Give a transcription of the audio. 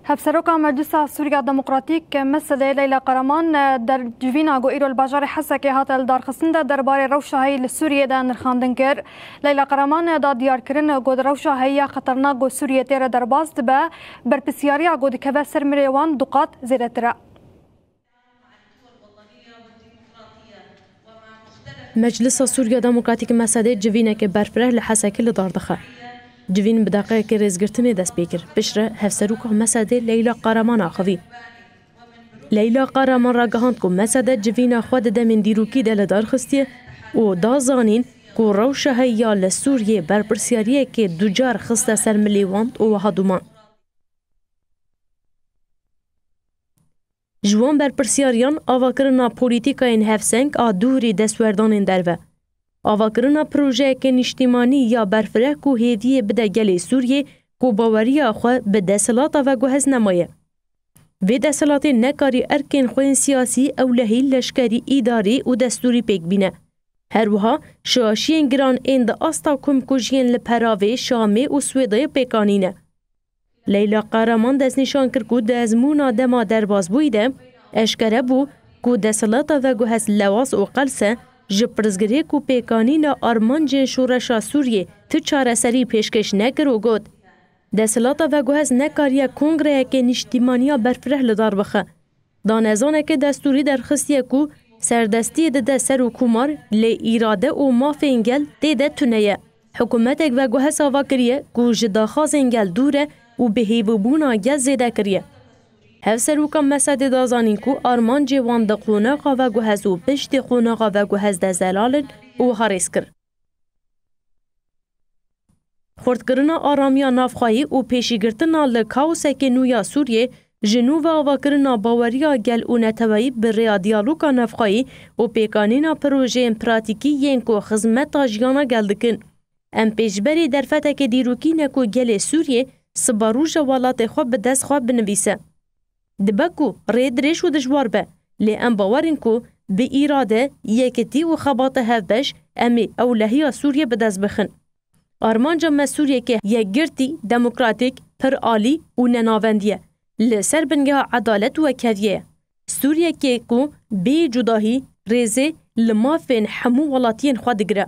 هفسروكا مجلس سوريا ديمقراطيك مسد ليلى قرمان در جوینا گو ایرو الباجار حسکی هات الدار خسنده درباره روشاهی لسوریه دا نرخاندن کر ليلى قرمان دا دیار کرن گو روشاهی خطرناک گو سوریه تیر درباست به برپسیاریا گو دکبه سرمریوان دقات زیرتره. مجلس سوريا ديمقراطيك مسد جوینا که برفره لحسکی لدار دخه جوین بدقیق که رزگرتنی دست بکر بشره هفسروک مسد لیلا قرمان آخوی. لیلا قرمان را گهاند که مسد جوین خود دمین دیروکی دل دار خستیه و دا زانین که روشه یا لسوریه برپرسیاریه که دوجار خسته سر ملیواند و هادومان. جوان برپرسیاریان آواکرنا پولیتیکا این هفسنگ آدوری دستوردان دروه. آواکرنا پروژه که نشتیمانی یا برفره که هیویه بده گلی سوریه که باوری آخواه به دستلات و گوهز نمایه. و دستلات نکاری ارکن خوین سیاسی اولهی لشکری اداری و دستوری پیک بینه. هر وها شاشین گران این ده آستا کم کجین لپراوه شامه و سویده پیکانینه. لیلا قهرمان دست نشان کرد که دزمون آدم درباز بویده اشکره بو که دستلات و گوهز لواس و قلسه جپرزگری کو پیکانین آرمانجین شورشا سوریه تو چاره سری پیشکش نگر و گود. دستلاتا و گوهز نکاریه کنگره که نشتیمانیا برفره لدار بخه. دانزانه که دستوری درخستیه کو سردستی ده سر و کمار لی ایراده و ماف انگل ده تونهیه. حکومت و گوهز آوا کریه کو جداخاز انگل دوره و به هیوبونا گل زیده کریه. هفسروکا مسد دازانین کو آرمان جوان ده قوناقا و گوهز و پشت قوناقا و گوهز ده زلالن و حریس کر. خوردکرنا آرامیا نافخواهی و پیشیگرتنا لکاوسه که نویا سوریه جنو و آواکرنا باوریا گل و نتوایی بریا دیالوگا نافخواهی و پیکانینا پروژه پراتیکی ین کو خزمتا جیانا گل دکن. ام پیشبری در فتح که دیروکی نکو گل سوریه سباروش والات خواب به دست خواب بنویسه. دبکو ریدرش و دجوار به لی ام باورین کو به ایراده یکتی و خباط هفبش امی اولهی سوریه به دست بخن. آرمانجا ما سوریه که یک گرتی دموکراتیک پر آلی و نناوندیه لسر بنگه عدالت و کریه. سوریه که کو بی جداهی ریزه لمافین حمو ولاتین خود گره.